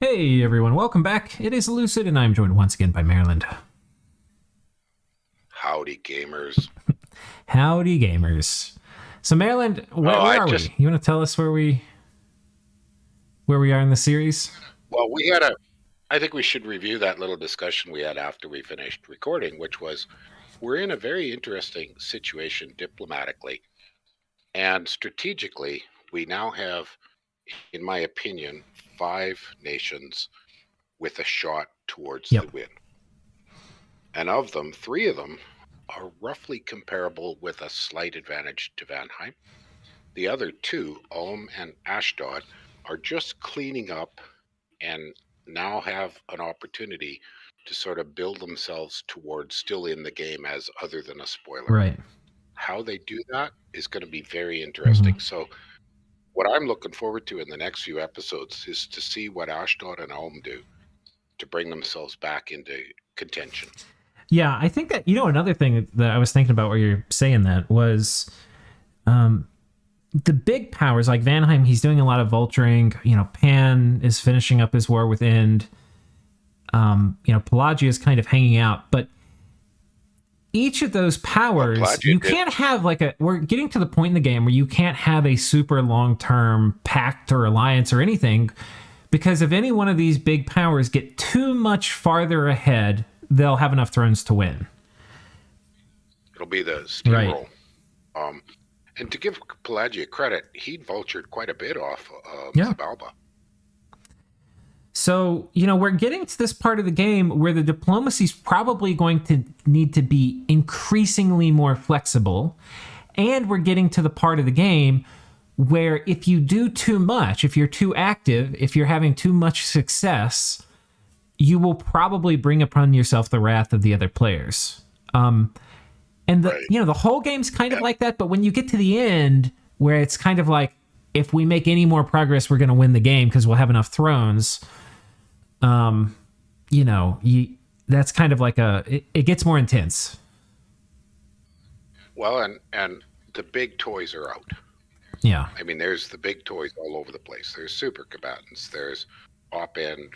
Hey everyone, welcome back. It is Lucid, and I'm joined once again by Maryland. Howdy, gamers. Howdy, gamers. So Maryland, where are we? You want to tell us where we are in the series? Well, I think we should review that little discussion we had after we finished recording, which was we're in a very interesting situation diplomatically and strategically. We now have, in my opinion, 5 nations with a shot towards the win. And of them, 3 of them are roughly comparable with a slight advantage to Vanheim. The other 2, Ulm and Ashdod, are just cleaning up and now have an opportunity to sort of build themselves towards still in the game as other than a spoiler. Right. How they do that is going to be very interesting. So what I'm looking forward to in the next few episodes is to see what Ashdod and Ulm do to bring themselves back into contention. Yeah, I think that, another thing that I was thinking about where you're saying that was the big powers like Vanheim, he's doing a lot of vulturing. Pan is finishing up his war with Ind. Pelagia is kind of hanging out, but each of those powers, can't have we're getting to the point in the game where you can't have a super long-term pact or alliance or anything, because if any one of these big powers get too much farther ahead, they'll have enough thrones to win. It'll be the steamroll. Right. And to give Pelagia credit, he'd vultured quite a bit off Xibalba. So, we're getting to this part of the game where the diplomacy is probably going to need to be increasingly more flexible. And we're getting to the part of the game where if you do too much, if you're too active, if you're having too much success, you will probably bring upon yourself the wrath of the other players. And the whole game's kind of like that, but when you get to the end, where it's kind of like, if we make any more progress, we're going to win the game because we'll have enough thrones. That's kind of like it gets more intense. Well, and the big toys are out. Yeah. I mean, there's the big toys all over the place. There's super combatants. There's op-end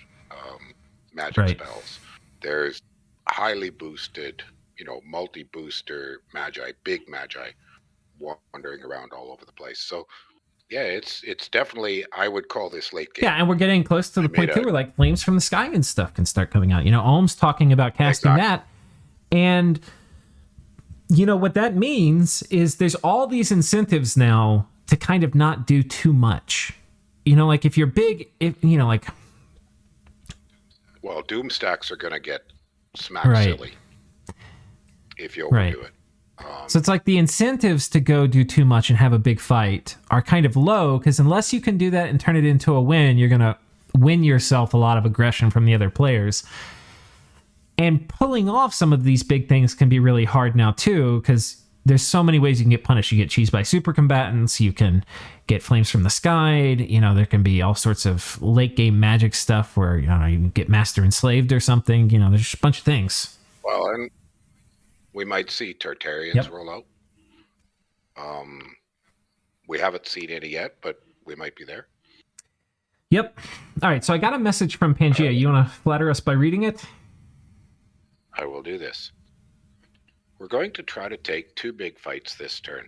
magic spells. There's highly boosted, multi-booster magi, big magi, wandering around all over the place. So, yeah, it's definitely, I would call this late game. Yeah, and we're getting close to the point too where flames from the sky and stuff can start coming out. Ulm's talking about casting that, and what that means is there's all these incentives now to kind of not do too much. If you're big, well, doom stacks are going to get smacked silly if you overdo it. So it's like the incentives to go do too much and have a big fight are kind of low, because unless you can do that and turn it into a win, you're going to win yourself a lot of aggression from the other players. And pulling off some of these big things can be really hard now too, because there's so many ways you can get punished. You get cheesed by super combatants, you can get flames from the sky, there can be all sorts of late game magic stuff where you can get master enslaved or something. There's just a bunch of things. Well, and we might see Tartarians roll out. We haven't seen any yet, but we might be there. Yep. All right, so I got a message from Pangaea. You want to flatter us by reading it? I will do this. We're going to try to take 2 big fights this turn.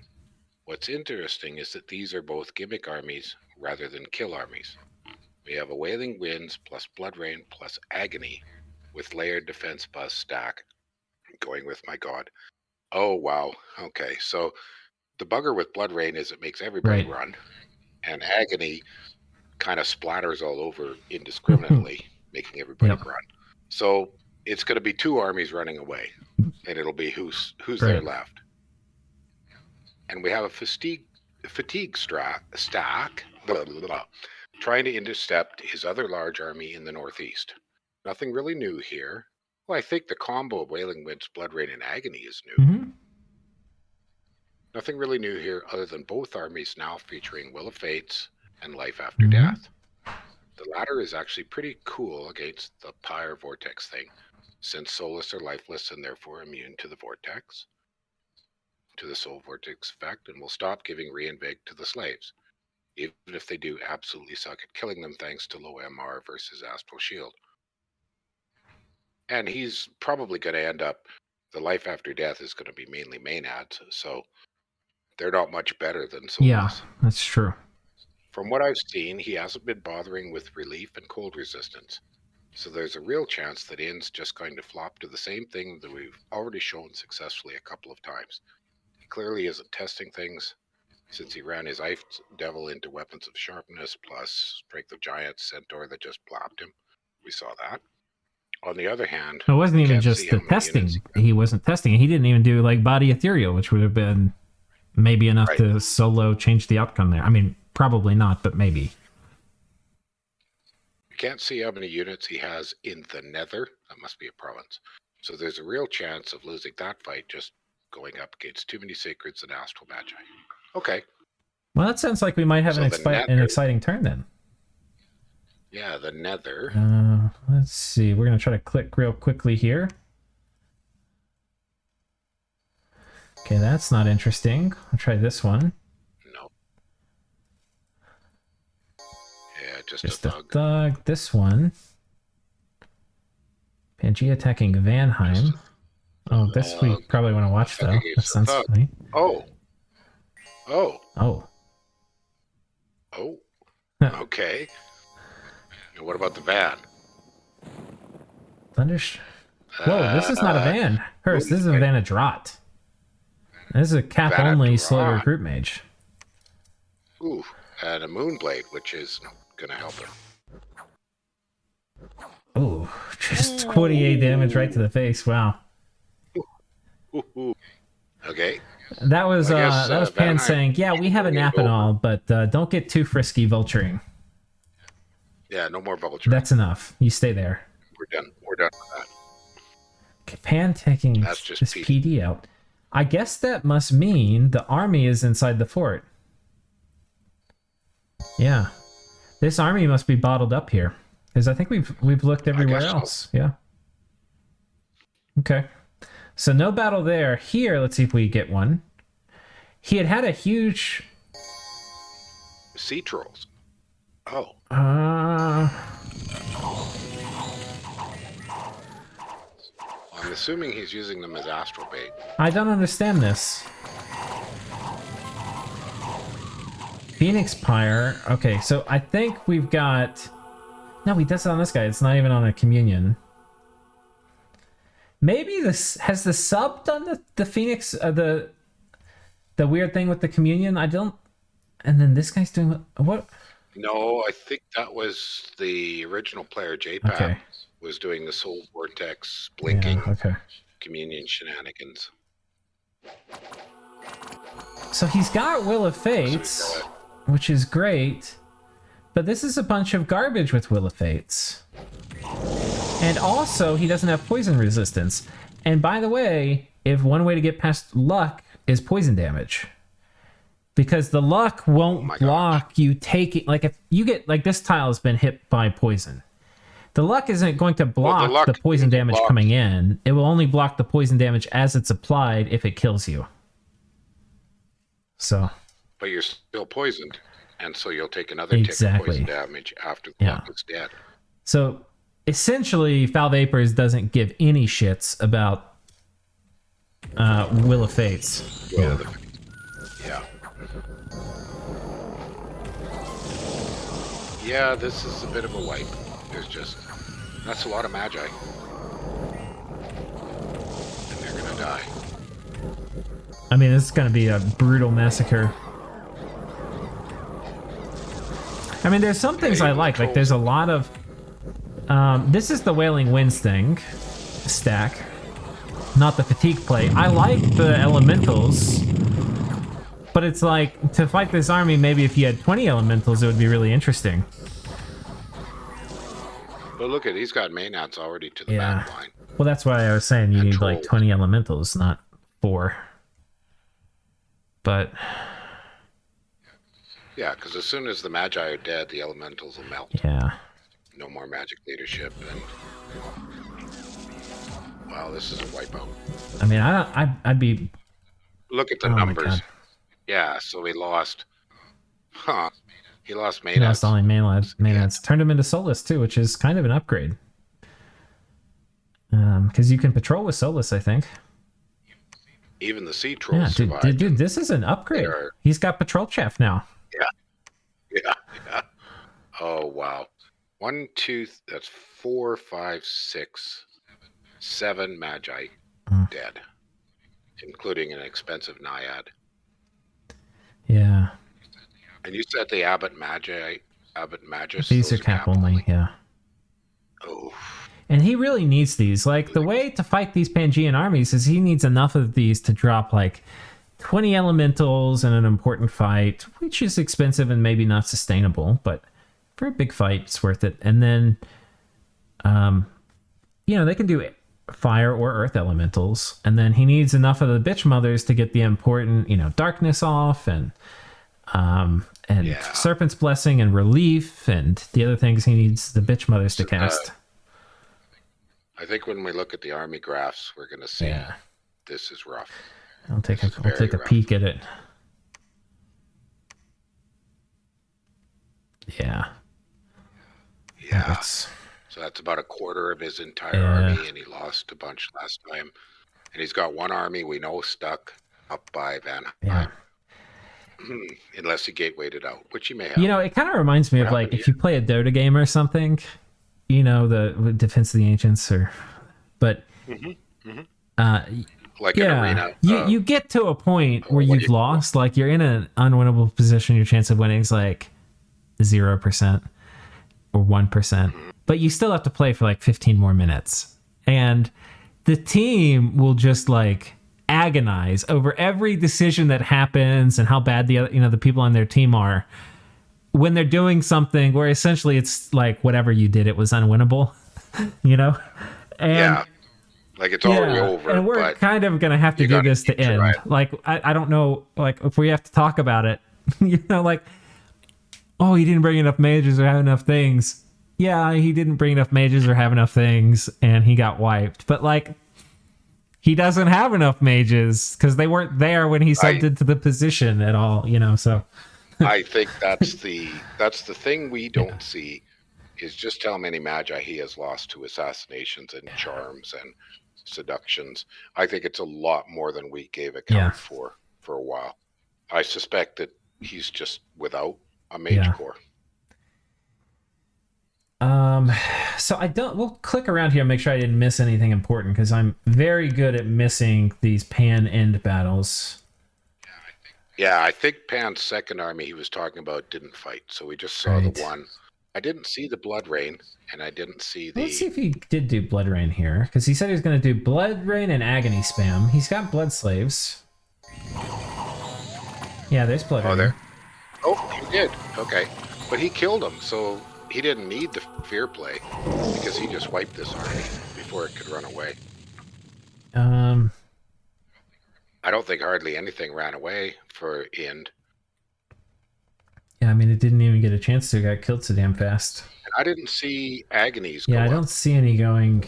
What's interesting is that these are both gimmick armies rather than kill armies. We have a Wailing Winds plus Blood Rain plus Agony with layered defense plus stack. Going with my god. Oh, wow. Okay, so the bugger with Blood Rain is it makes everybody run, and Agony kind of splatters all over indiscriminately, making everybody run. So it's going to be 2 armies running away, and it'll be who's there left. And we have a fatigue stack trying to intercept his other large army in the northeast. Nothing really new here. Well, I think the combo of Wailing Winds, Blood Rain, and Agony is new. Mm-hmm. Nothing really new here other than both armies now featuring Will of Fates and Life After Death. The latter is actually pretty cool against the Pyre Vortex thing, since soulless are lifeless and therefore immune to the vortex, to the soul vortex effect, and will stop giving reinvig to the slaves. even if they do absolutely suck at killing them thanks to low MR versus Astral Shield. And he's probably going to end up, the life after death is going to be mainly main ads, so they're not much better than Soulless. Yeah, that's true. From what I've seen, he hasn't been bothering with relief and cold resistance. So there's a real chance that In's just going to flop to the same thing that we've already shown successfully a couple of times. He clearly isn't testing things, since he ran his Ice Devil into Weapons of Sharpness plus Strength of Giants Centaur that just blapped him. We saw that. On the other hand, It wasn't even can't just see the how many testing. units- He wasn't testing it. He didn't even do like body ethereal, which would have been maybe enough Right. to solo change the outcome there. I mean, probably not, but maybe. You can't see how many units he has in the Nether. That must be a province. So there's a real chance of losing that fight just going up against too many Sacreds and Astral Magi. Okay. Well, that sounds like we might have So an, the an Nether- exciting turn then. Yeah, the Nether. Let's see. We're going to try to click real quickly here. Okay, that's not interesting. I'll try this one. No. Yeah, just Just a a thug. thug. This one. Pangaea attacking Vanheim. Oh, this we probably want to watch thug though. against That the sounds thug. funny. Oh. Oh. Oh. Oh. Okay. And what about the van? Thundersh. Whoa, this is not a van. Hurst, this is a Vanadrot. This is a cap only slow Vanadrot. recruit mage. Ooh, and a Moonblade, which is going to help him. Oh, just 28 damage right to the face. Wow. Ooh. Okay. That was I guess, that was Pan Vanheim- saying, yeah, we have a nap and all, but don't get too frisky vulturing. Yeah, no more bubble trap. That's enough. You stay there. We're done. We're done with that. Okay, Pan taking That's just this PD. PD out. I guess that must mean the army is inside the fort. Yeah. This army must be bottled up here. Because I think we've looked everywhere guess so. else. Yeah. Okay. So no battle there. Here, let's see if we get one. He had a huge... Sea trolls. Oh. I'm assuming he's using them as astral bait. I don't understand this. Phoenix Pyre. Okay, so I think we've got... No, he does it on this guy. It's not even on a communion. Maybe this... Has the sub done the Phoenix... the weird thing with the communion? I don't... And then this guy's doing... What? No, I think that was the original player, J-PAP, Okay. was doing the Soul Vortex blinking Yeah, okay. communion shenanigans. So he's got Will of Fates, which is great. But this is a bunch of garbage with Will of Fates. And also, he doesn't have poison resistance. And by the way, if one way to get past luck is poison damage. Because the luck won't block you taking... Like, if you get... Like, this tile has been hit by poison. The luck isn't going to block luck the poison is damage blocked. coming in. It will only block the poison damage as it's applied if it kills you. So... But you're still poisoned, and so you'll take another tick of Exactly. poison damage after the Yeah. luck is dead. So essentially, Foul Vapors doesn't give any shits about Will of Fates. Yeah. Yeah. Yeah, this is a bit of a wipe. There's just... That's a lot of magi. And they're gonna die. I mean, this is going to be a brutal massacre. I mean, there's some things I like. Like, there's a lot of... this is the Wailing Winds thing. Stack. Not the fatigue play. I like the elementals. But it's like, to fight this army, maybe if you had 20 elementals, it would be really interesting. But look at, he's got Maynards already to the Yeah. back line. Well, that's why I was saying you And need like trolls. 20 elementals, not 4. But Yeah, because as soon as the magi are dead, the elementals will melt. yeah, No more magic leadership, and... Wow, this is a wipeout. I mean, I'd be... Look at the Oh my numbers. God. Yeah, so we lost... Huh. He lost He lost all main lads. Yeah. Turned him into Solus too, which is kind of an upgrade. Because you can patrol with Solus, I think. Even the sea trolls survived. Dude, this is an upgrade. He's got patrol chaff now. Yeah. Oh wow. 1, 2, that's 4, 5, 6, 7 magi dead, including an expensive naiad. Yeah. And you said the Abbot Magus. These are cap only, yeah. Oh. And he really needs these. Like, the way to fight these Pangaean armies is he needs enough of these to drop, like, 20 elementals in an important fight, which is expensive and maybe not sustainable, but for a big fight, it's worth it. And then, they can do fire or earth elementals. And then he needs enough of the bitch mothers to get the important, darkness off and Serpent's Blessing and Relief and the other things he needs the bitch mothers to cast. I think when we look at the army graphs, we're going to see this is rough. I'll take a peek at it. Yeah. Yeah. So that's about a quarter of his entire army, and he lost a bunch last time. And he's got one army we know stuck up by Vanheim. Yeah. Unless he gatewayed it out, which he may have. It kind of reminds me of like if you play a Dota game or something, the Defense of the Ancients like an arena. You get to a point where you've lost, like you're in an unwinnable position, your chance of winning is like 0% or 1%, but you still have to play for like 15 more minutes. And the team will just like agonize over every decision that happens and how bad the people on their team are when they're doing something where essentially it's like whatever you did, it was unwinnable, And like it's already over. And we're kind of going to have to do this to end. Right. Like, I don't know, like if we have to talk about it, like, oh, he didn't bring enough mages or have enough things. Yeah, he didn't bring enough mages or have enough things and he got wiped. But like, he doesn't have enough mages because they weren't there when he subbed into the position at all, so. I think that's the thing we don't see is just how many magi he has lost to assassinations and charms and seductions. I think it's a lot more than we gave account for a while. I suspect that he's just without a mage core. So we'll click around here and make sure I didn't miss anything important because I'm very good at missing these pan end battles. Yeah, I think Pan's second army he was talking about didn't fight, so we just saw the one. I didn't see the Blood Rain, and I didn't see the... Let's see if he did do Blood Rain here, because he said he was going to do Blood Rain and Agony spam. He's got Blood Slaves. Yeah, there's Blood Rain. There. Oh, he did. Okay. But he killed him, so he didn't need the fear play, because he just wiped this army before it could run away. I don't think hardly anything ran away for Ind. Yeah, I mean, it didn't even get a chance to. It got killed so damn fast. And I didn't see Agonies go I don't up. See any going.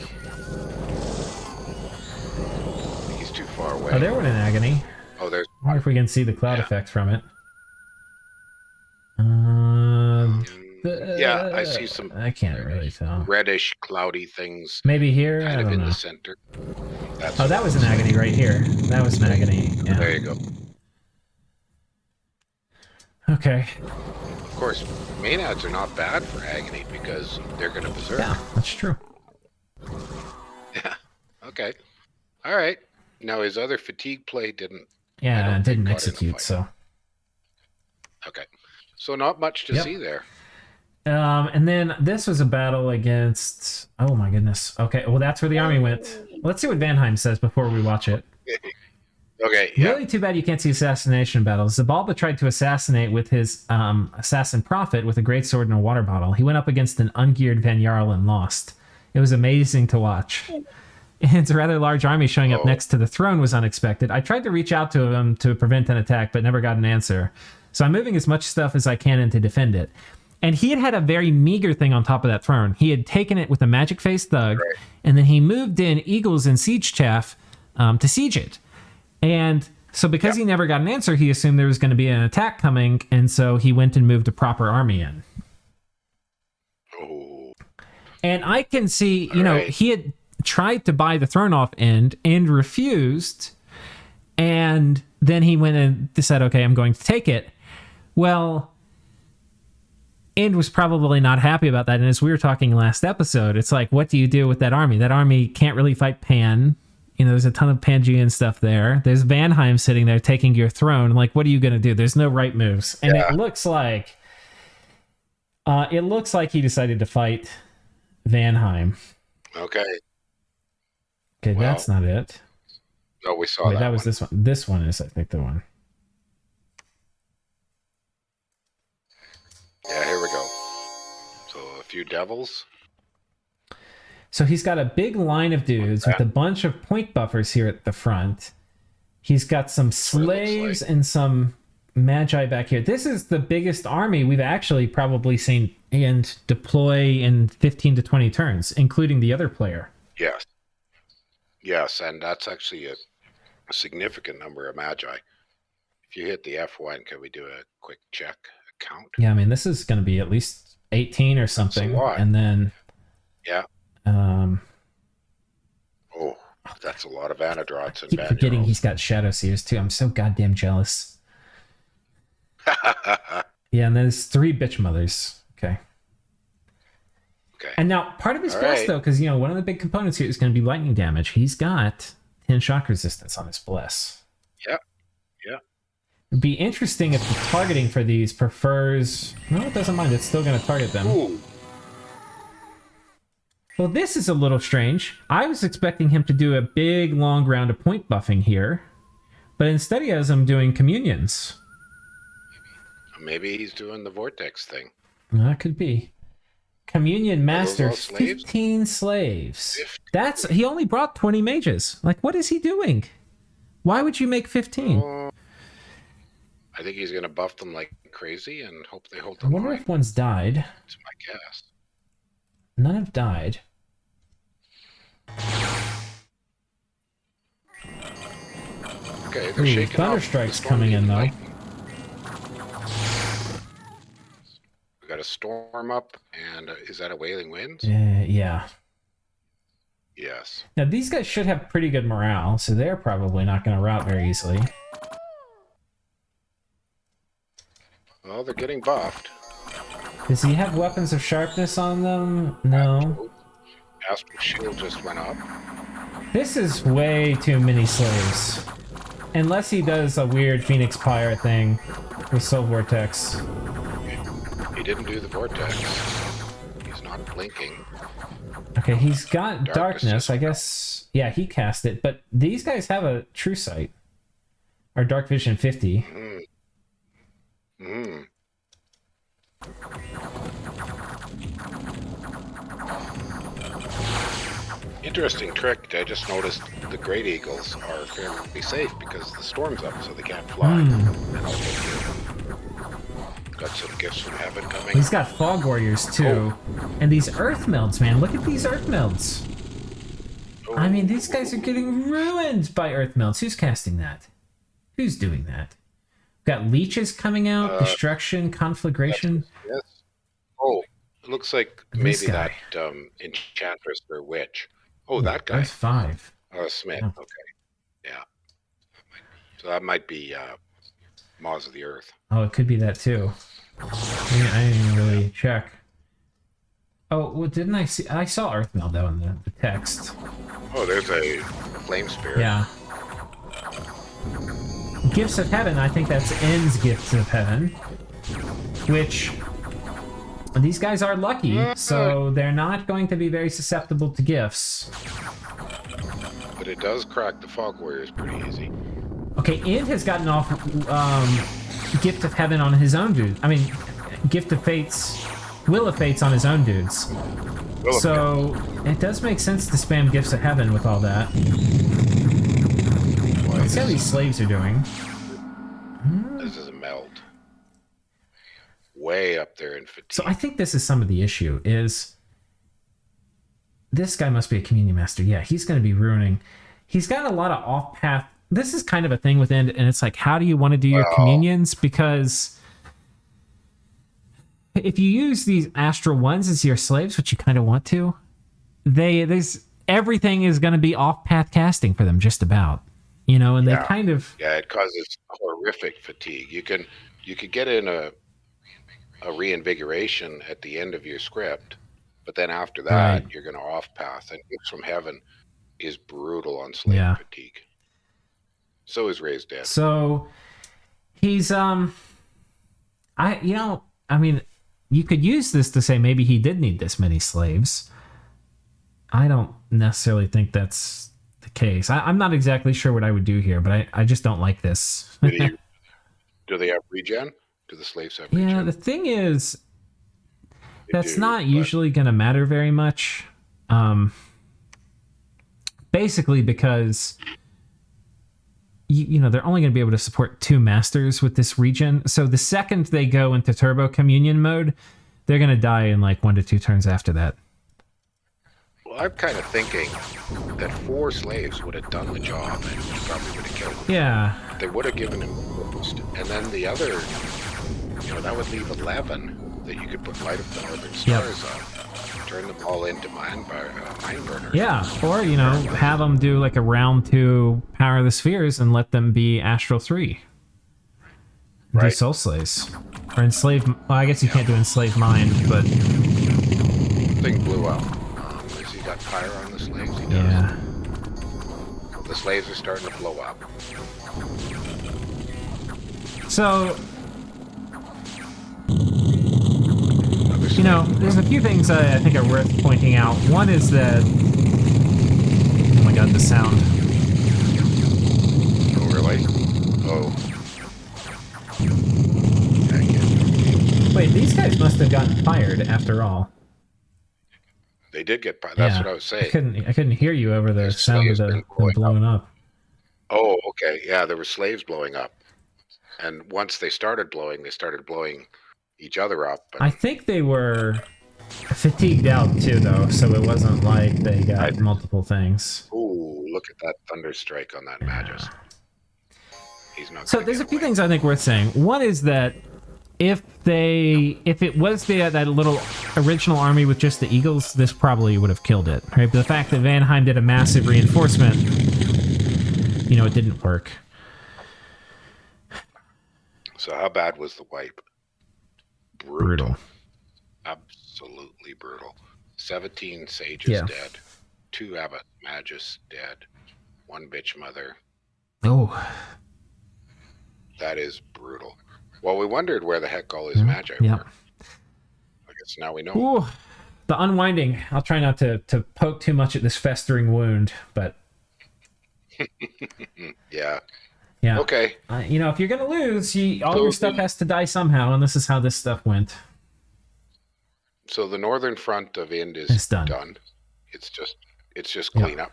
He's too far away. Oh, there went an Agony. Oh, there's... I wonder if we can see the cloud effect from it. Yeah, I see some... I can't really tell. Reddish, cloudy things. Maybe here? Kind of in the center. That was an Agony right here. That was an Agony. Yeah. There you go. Okay. Of course, Maenads are not bad for Agony because they're going to berserk. Yeah, that's true. Yeah. Okay. All right. Now his other fatigue play didn't. Yeah, it didn't execute. So. Okay. So not much to see there. And then this was a battle against. Oh my goodness. Okay. Well, that's where the army went. Let's see what Vanheim says before we watch it. Okay, yeah. Really too bad you can't see assassination battles. Xibalba tried to assassinate with his assassin prophet with a greatsword and a water bottle. He went up against an ungeared Van Jarl and lost. It was amazing to watch. His rather large army showing up next to the throne was unexpected. I tried to reach out to him to prevent an attack, but never got an answer. So I'm moving as much stuff as I can in to defend it. And he had a very meager thing on top of that throne. He had taken it with a magic face thug, and then he moved in eagles and siege chaff to siege it. And So because he never got an answer, he assumed there was going to be an attack coming, and so he went and moved a proper army in. Oh. And I can see, he had tried to buy the throne off End refused, and then he went and said, okay, I'm going to take it. Well, End was probably not happy about that, and as we were talking last episode, it's like, what do you do with that army? That army can't really fight Pan. There's a ton of Pangaean stuff there. There's Vanheim sitting there taking your throne. Like, what are you going to do? There's no right moves. And it looks like he decided to fight Vanheim. Okay. Okay, well, that's not it. No, we saw that was this one. This one is, I think, the one. Yeah, here we go. So a few devils. So he's got a big line of dudes with a bunch of point buffers here at the front. He's got some slaves and some magi back here. This is the biggest army we've actually probably seen and deploy in 15 to 20 turns, including the other player. Yes. Yes, and that's actually a significant number of magi. If you hit the F1, can we do a quick check count? Yeah, I mean, this is going to be at least 18 or something. That's a lot. And then... Yeah. That's a lot of Anadrots. I keep forgetting he's got Shadow Seers too. I'm so goddamn jealous. Yeah, and there's 3 bitch mothers. Okay. And now part of his bless though, because one of the big components here is going to be lightning damage. He's got 10 shock resistance on his bless. Yeah. It'd be interesting if the targeting for these prefers. No, it doesn't mind. It's still going to target them. Ooh. Well, this is a little strange. I was expecting him to do a big, long round of point buffing here, but instead he has him doing communions. Maybe he's doing the vortex thing. That could be. Communion master, 15 slaves. 15. He only brought 20 mages. Like, what is he doing? Why would you make 15? I think he's going to buff them like crazy and hope they hold the line. I wonder if one's died. That's my guess. None have died. Okay, they're shaking Thunderstrike's coming in, though. We got a storm up, and is that a Wailing Winds? Yeah. Yes. Now, these guys should have pretty good morale, so they're probably not going to rout very easily. Well, they're getting buffed. Does he have weapons of sharpness on them? No. Astral Shield just went up. This is way too many slaves. Unless he does a weird Phoenix Pyre thing with Soul Vortex. He didn't do the Vortex. He's not blinking. Okay, he's got Darkness, I guess. Yeah, he cast it. But these guys have a True Sight. Or Dark Vision 50. Interesting trick. I just noticed the Great Eagles are fairly safe because the storm's up, so they can't fly. And also got some gifts from heaven coming. He's got Fog Warriors too. And these Earth Melds, man. Look at these Earth Melds. I mean, these guys are getting ruined by Earth Melds. Who's casting that? Who's doing that? Got leeches coming out, destruction, conflagration. Yes. Oh, it looks like maybe that enchantress or witch. Oh, that guy. That's 5. Oh, Smith. Okay. Yeah. So that might be Maws of the Earth. Oh, it could be that too. I didn't even really check. Oh, well, didn't I see? I saw Earthmeld though in the text. Oh, there's a flame spirit. Yeah. Gifts of Heaven, I think that's End's Gifts of Heaven. Which, these guys are lucky, so they're not going to be very susceptible to gifts. But it does crack the Fog Warriors pretty easy. Okay, End has gotten off Gift of Heaven on his own dude. I mean, Gift of Fates, Will of Fates on his own dudes. So, it does make sense to spam Gifts of Heaven with all that. Let's see how these slaves are doing. This is a meld. Way up there in fatigue. So I think this is some of the issue, is this guy must be a communion master. Yeah, he's going to be ruining. He's got a lot of off-path this is kind of a thing with End, and it's like, how do you want to do your Well- communions? Because if you use these astral ones as your slaves, which you kind of want to, there's everything is going to be off-path casting for them, just about. You know, and they Yeah. kind of Yeah, it causes horrific fatigue. You could get in a reinvigoration at the end of your script, but then after that, Right. you're going to off path. And Gifts from Heaven is brutal on slave Yeah. fatigue. So is Raised Dead. So he's I mean, you could use this to say maybe he did need this many slaves. I don't necessarily think that's the case. I'm not exactly sure what I would do here, but I just don't like this. Do they have regen? Do the slaves have regen? Yeah, the thing is, They that's do, not but usually going to matter very much. Basically because you know, they're only going to be able to support 2 masters with this region. So the second they go into turbo communion mode, they're going to die in like 1 to 2 turns after that. Well, I'm kind of thinking that 4 slaves would have done the job and probably would have killed them. Yeah. They would have given him boost. And then the other, that would leave 11 that you could put Light of the Northern Stars on. Turn them all into mine burners. Yeah, or, have them do like a round 2 Power of the Spheres and let them be Astral 3. Do Right. Soul Slays. Or Enslave... Well, I guess you can't do Enslave Mind, but... Thing blew up. Has he got fire on the slaves? He does. Yeah. The slaves are starting to blow up. So... there's a few things I think are worth pointing out. One is that... Oh my god, the sound. Oh, really? Oh. Wait, these guys must have gotten fired after all. They did get fired. That's Yeah. what I was saying. I couldn't hear you over the There's sound of slaves them blowing blowing up. Oh, okay. Yeah, there were slaves blowing up. And once they started blowing each other up. And I think they were fatigued out too, though, so it wasn't like they got multiple things. ooh, look at that thunder strike on that Magus. He's not So gonna there's a get few away. things I think worth saying. One is that if it was that little original army with just the Eagles, this probably would have killed it, right? But the fact that Vanheim did a massive reinforcement, it didn't work. So how bad was the wipe? Brutal. Absolutely brutal. 17 sages Yeah. dead. 2 abbot magus dead. 1 bitch mother. Oh, That is brutal. Well, we wondered where the heck all his magi yeah. were. I guess now we know. Ooh, the unwinding. I'll try not to poke too much at this festering wound, but Yeah. yeah. Okay. If you're gonna lose, all your stuff has to die somehow, and this is how this stuff went. So the northern front of Ind is It's done. It's just Yeah. cleanup.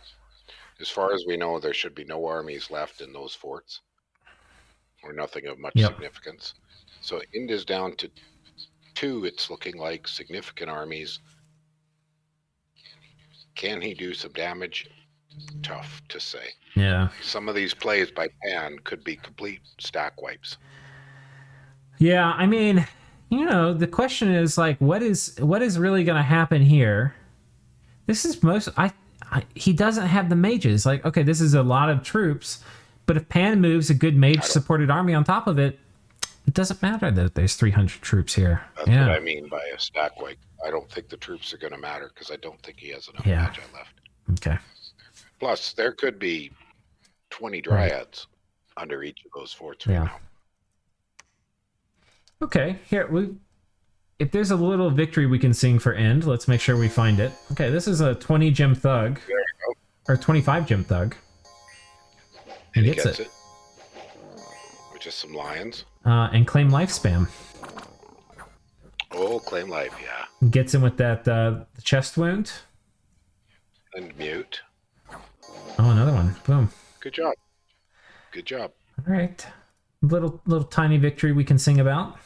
As far as we know, there should be no armies left in those forts, or nothing of much Yep. significance. So Ind is down to 2. It's looking like significant armies. Can he do some damage? Tough to say. Yeah. Some of these plays by Pan could be complete stack wipes. Yeah, I mean, the question is like, what is really going to happen here? This is he doesn't have the mages. Like, okay, this is a lot of troops, but if Pan moves a good mage-supported army on top of it, it doesn't matter that there's 300 troops here. That's Yeah. what I mean by a stack wipe. I don't think the troops are going to matter because I don't think he has enough Yeah. magi left. Okay. Plus, there could be 20 dryads under each of those forts right Yeah. now. Okay, here if there's a little victory we can sing for End, let's make sure we find it. Okay, this is a 20 gem thug, There you go. or 25 gem thug. He And he gets gets it. it. With just some lions. And claim life spam. Oh, claim life, yeah. Gets him with that chest wound. And mute. Oh, another one. Boom. Good job. Good job. All right. Little tiny victory we can sing about.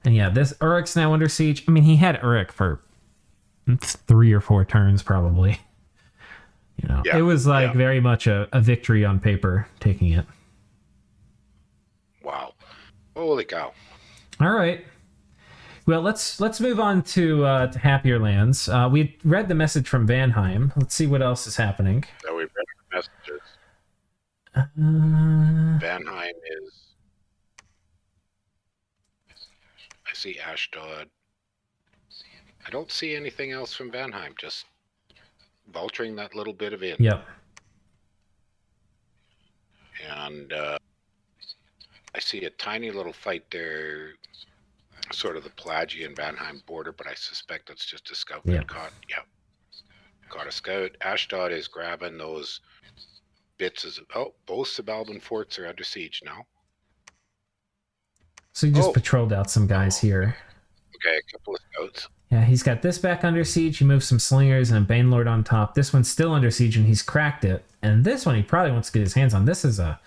And yeah, this Uruk's now under siege. I mean, he had Uruk for 3 or 4 turns probably. You know, Yeah, it was like yeah. very much a victory on paper taking it. Wow. Holy cow. All right. Well, let's move on to happier lands. We read the message from Vanheim. Let's see what else is happening. So we've read the messages. Uh, Vanheim is... I see Ashdod. I don't see anything else from Vanheim, just vulturing that little bit of in. yep. And I see a tiny little fight there, sort of the Pelagia and Vanheim border, but I suspect it's just a scout that caught. Yep. Caught a scout. Ashdod is grabbing those bits. Both Xibalban forts are under siege now. So he just patrolled out some guys here. Okay, a couple of scouts. Yeah, he's got this back under siege. He moves some slingers and a Banelord on top. This one's still under siege, and he's cracked it. And this one he probably wants to get his hands on. This is a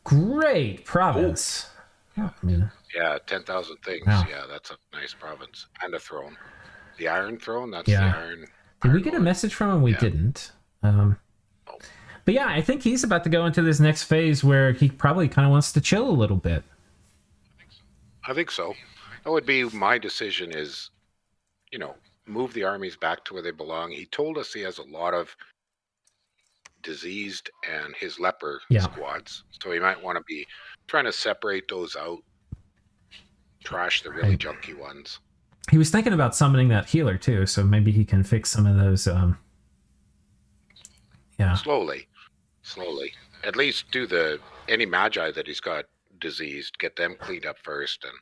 great province. Yeah, I mean, 10,000 things. Wow. Yeah, that's a nice province. And a throne. The Iron Throne, that's Yeah. the Iron... Did we get a message from him? We didn't. But yeah, I think he's about to go into this next phase where he probably kind of wants to chill a little bit. I think so. That would be my decision is, you know, move the armies back to where they belong. He told us he has a lot of diseased and his leper squads. So he might want to be trying to separate those out, trash the really junky ones. He was thinking about summoning that healer too, so maybe he can fix some of those. Slowly. At least do any magi that he's got diseased, get them cleaned up first, and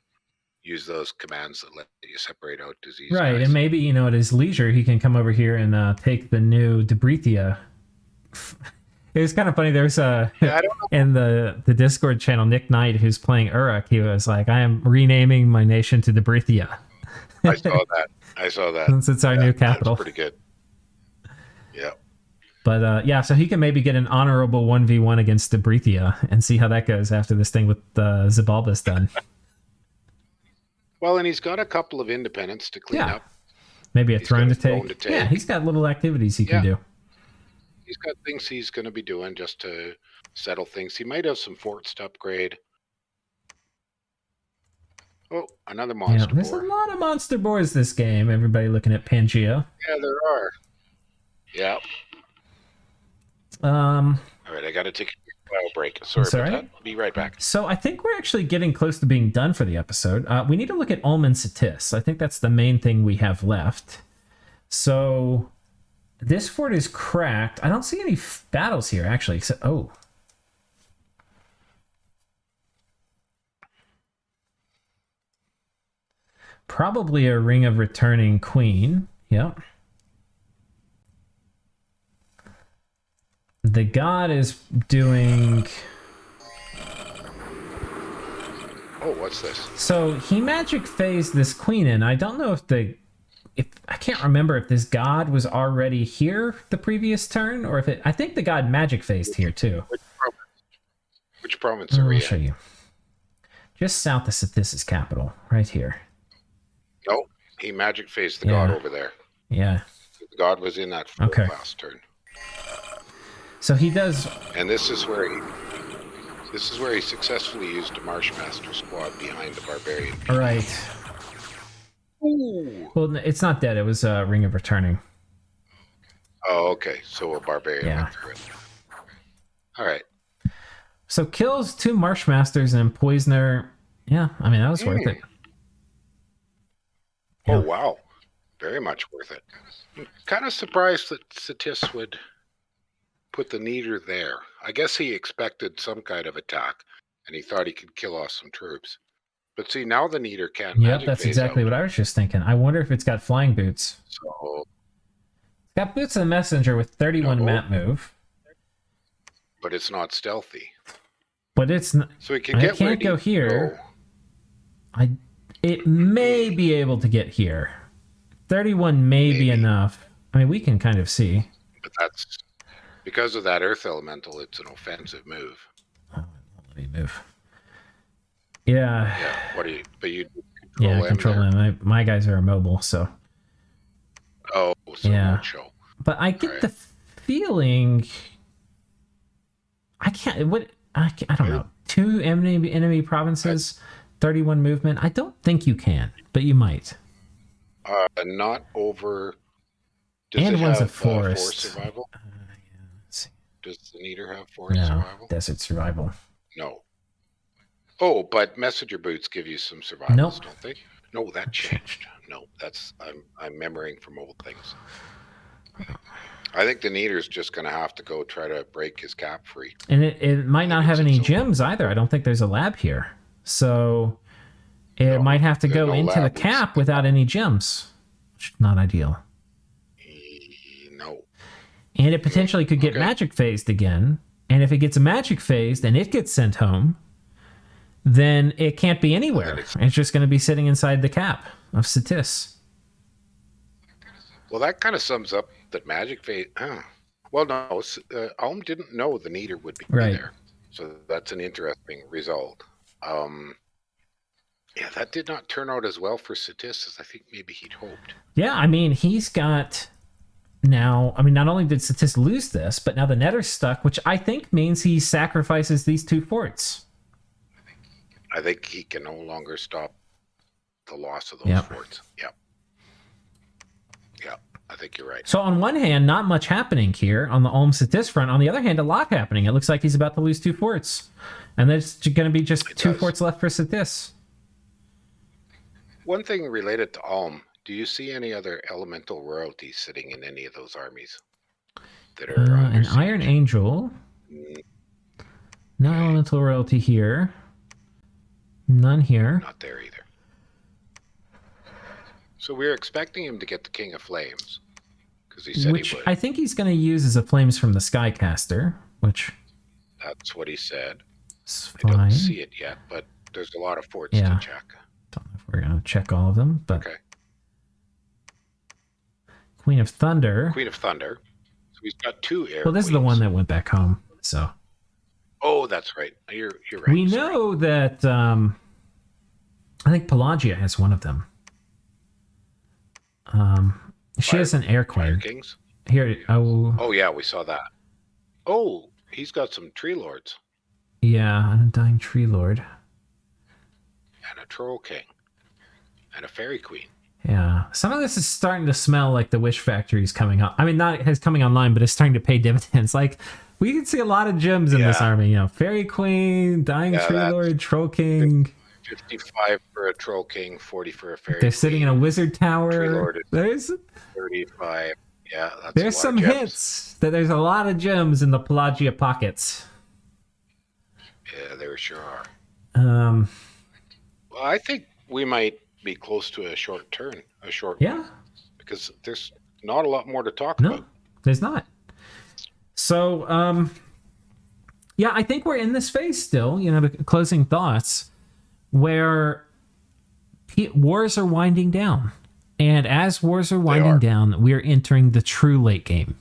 use those commands that let you separate out disease. Right, guys. and maybe, you know, at his leisure, he can come over here and take the new Debrithia. It was kind of funny. There's in the Discord channel, Nicknight, who's playing Uruk, he was like, I am renaming my nation to Debrithia. I saw that. Since it's our new capital. That's pretty good. Yeah. But so he can maybe get an honorable 1v1 against Debrithia and see how that goes after this thing with Xibalba's done. Well, and he's got a couple of independents to clean up. Maybe he's throne to take. Yeah, he's got little activities he can do. He's got things he's going to be doing just to settle things. He might have some forts to upgrade. Oh, another monster boar. There's a lot of monster boars this game. Everybody looking at Pangaea. Yeah, there are. Yeah. All right, I got to take a quick break. Sorry about that. Be right back. So I think we're actually getting close to being done for the episode. We need to look at Ulm and Ctis. I think that's the main thing we have left. So this fort is cracked. I don't see any battles here, actually. Except, probably a Ring of Returning Queen. Yep. The god is doing... Oh, what's this? So he magic phased this queen in. I don't know if I can't remember if this god was already here the previous turn, or if it... I think the god magic phased here too. Which province are we in? I'll show you. Just south of Ctis' capital, right here. No, he magic phased the god over there. Yeah. The god was in that fort last turn. So he does... And this is where he successfully used a Marshmaster squad behind the barbarian. All right. Ooh. Well, it's not dead. It was a Ring of Returning. Oh, okay. So a barbarian went through it. All right. So kills 2 Marshmasters and Poisoner. Yeah, I mean, that was worth it. Oh, wow. Very much worth it. I'm kind of surprised that Ctis would put the Neater there. I guess he expected some kind of attack, and he thought he could kill off some troops. But see, now the Neater can't magic that's phase exactly out. what I was just thinking. I wonder if it's got flying boots. So, It's got Boots of the Messenger with 31 map move. But it's not stealthy. But it's not... So it can get can't go here. It may be able to get here. 31 may be enough. I mean, we can kind of see. But that's... Because of that Earth Elemental, it's an offensive move. Oh, let me move. Yeah. Yeah, what do you... But you control him control there. him. My guys are immobile, so... Oh, so it won't show. But I get the feeling I don't know. 2 enemy provinces, 31 movement. I don't think you can, but you might. Not over. Does And it one's have a forest. 4 survival? Yeah, let's see. Does the Neater have 4 No, survival? desert survival. No. Oh, but messenger boots give you some survivals, Nope. don't they? No, that changed. No, that's I'm memorying from old things. I think the Neater's just going to have to go try to break his cap free. And it might not have any gems either. I don't think there's a lab here. So it might have to go into the cap without any gems. Which is not ideal. No. And it potentially could get magic phased again. And if it gets a magic phased and it gets sent home, then it can't be anywhere. It's just going to be sitting inside the cap of Ctis. Well, that kind of sums up that magic phase. Well, no, Alm didn't know the Neater would be there. So that's an interesting result. Yeah, that did not turn out as well for Ctis as I think maybe he'd hoped. Yeah, I mean, he's got now, I mean, not only did Ctis lose this, but now the Nether's stuck, which I think means he sacrifices these 2 forts. I think he can no longer stop the loss of those forts. Yep. Yeah, I think you're right. So on one hand, not much happening here on the Ulm Ctis front. On the other hand, a lot happening. It looks like he's about to lose 2 forts. And there's going to be just 2 forts left for Ctis. One thing related to Ulm, do you see any other elemental royalties sitting in any of those armies that are an Iron Angel? No elemental royalty here. None here. Not there either. So we're expecting him to get the King of Flames because he said he would. I think he's going to use as a Flames from the Skycaster, which that's what he said. I don't see it yet, but there's a lot of forts to check. Don't know if we're going to check all of them, but okay. Queen of Thunder. Queen of Thunder. So he's got 2 air. Well, this is the one that went back home. So. Oh, that's right. You're right. We know that I think Pelagia has one of them. She has an air queen. Fire Kings? Here. Oh, yeah, we saw that. Oh, he's got some tree lords. Yeah, an Undying Tree Lord. And a Troll King. And a Fairy Queen. Yeah. Some of this is starting to smell like the Wish Factory's coming up. I mean, not it's coming online, but it's starting to pay dividends. Like, we can see a lot of gems in this army. You know, Fairy Queen, Dying Tree Lord, Troll King. 55 for a Troll King, 40 for a Fairy They're sitting in a Wizard Tower. Tree Lord is there's 35. Yeah, that's there's some hints that there's a lot of gems in the Pelagia pockets. Yeah, there sure are. Well, I think we might be close to a short turn. Yeah. Because there's not a lot more to talk about. No, there's not. So, yeah, I think we're in this phase still, you know, the closing thoughts, where wars are winding down. And as wars are winding down, we're entering the true late game,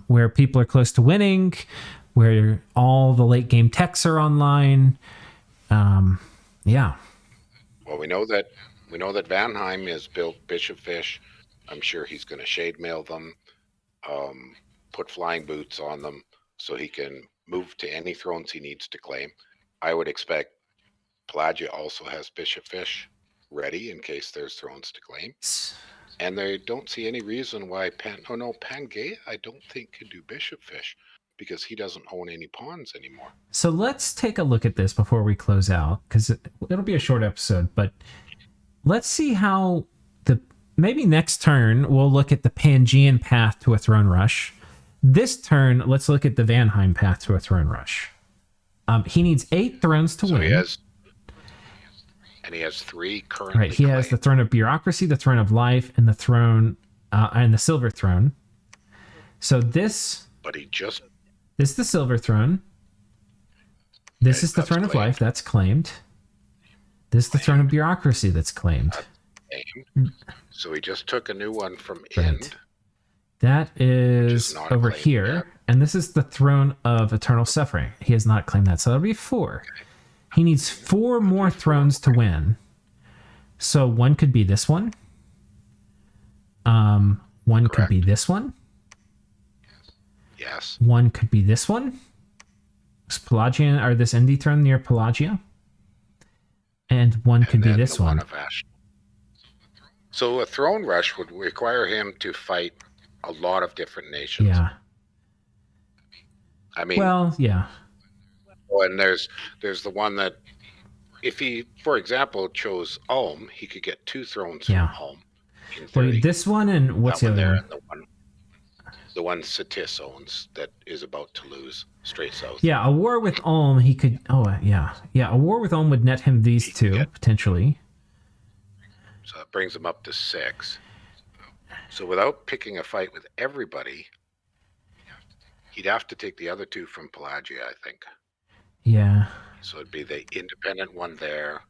where people are close to winning, where all the late game techs are online. Yeah. Well, we know that Vanheim has built Bishop Fish. I'm sure he's going to shade mail them, put flying boots on them so he can move to any thrones he needs to claim. I would expect Pelagia also has Bishop Fish ready in case there's thrones to claim. And they don't see any reason why Pangaea, I don't think, could do Bishop Fish because he doesn't own any pawns anymore. So let's take a look at this before we close out, because it'll be a short episode, but let's see how maybe next turn we'll look at the Pangaean path to a throne rush. This turn, let's look at the Vanheim path to a throne rush. He needs 8 thrones to win. He has 3 currently. Right, he has the throne of bureaucracy, the throne of life, and the throne and the silver throne. So this. But this is the silver throne. This is the throne of life. That's claimed. This is the throne of bureaucracy. That's claimed. So he just took a new one from right. End. That is over here, yet. And this is the throne of eternal suffering. He has not claimed that, so that'll be 4. Okay. He needs 4 more thrones to win. So one could be this one. One could be this one. Yes. One could be this one. This Pelagian, or this Indie throne near Pelagia. And one could be this one. Of Ashdod. So a throne rush would require him to fight a lot of different nations. Yeah. I mean, well, yeah. And there's the one that, if he, for example, chose Ulm, he could get 2 thrones from Ulm. Wait, this one and what's the other one? The one Ctis owns that is about to lose straight south. Yeah, a war with Ulm, he could... Oh, yeah. Yeah, a war with Ulm would net him these 2, potentially. So that brings him up to 6. So without picking a fight with everybody, he'd have to take the other 2 from Pelagia, I think. Yeah. So it'd be the independent one there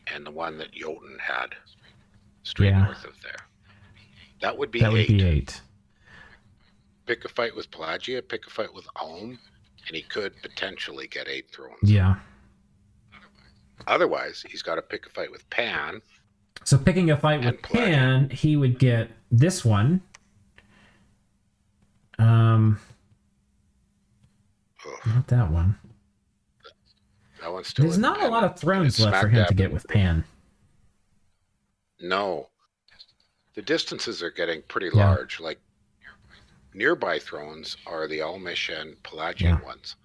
and the one that Jotun had straight north of there. That would be 8. That would be 8. Pick a fight with Pelagia, pick a fight with Ulm, and he could potentially get 8 thrones. Yeah. Otherwise, he's got to pick a fight with Pan. So picking a fight with Pan, he would get this one. Not that one. That one's still. There's not a lot of thrones left for him to get with Pan. No. The distances are getting pretty large. Like, nearby thrones are the Ulmish and Pelagian ones.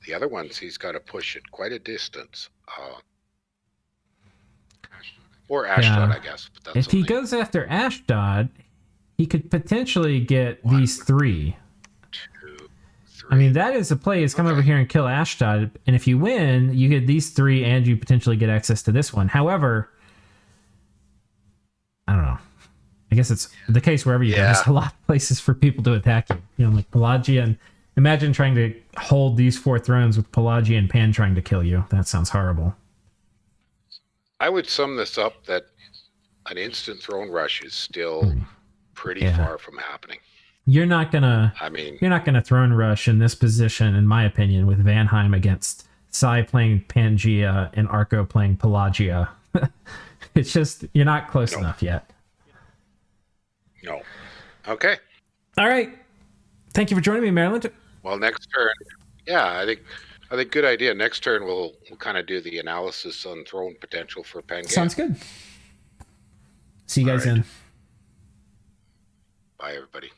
The other ones, he's got to push it quite a distance. Or Ashdod, I guess. But that's if he goes after Ashdod, he could potentially get these 3. 2, 3. I mean, that is a play, is come over here and kill Ashdod, and if you win, you get these 3 and you potentially get access to this one. However, I don't know. I guess it's the case wherever you go. There's a lot of places for people to attack you. You know, like Pelagia, and imagine trying to hold these 4 thrones with Pelagia and Pan trying to kill you. That sounds horrible. I would sum this up that an instant throne rush is still pretty far from happening. You're not gonna throne rush in this position, in my opinion, with Vanheim against Sai playing Pangaea and Arco playing Pelagia. It's just, you're not close enough yet. No. Okay. All right. Thank you for joining me, Maryland. Well, next turn, I think good idea. Next turn we'll kind of do the analysis on throne potential for Pangaea. Sounds good. See you guys then. Bye, everybody.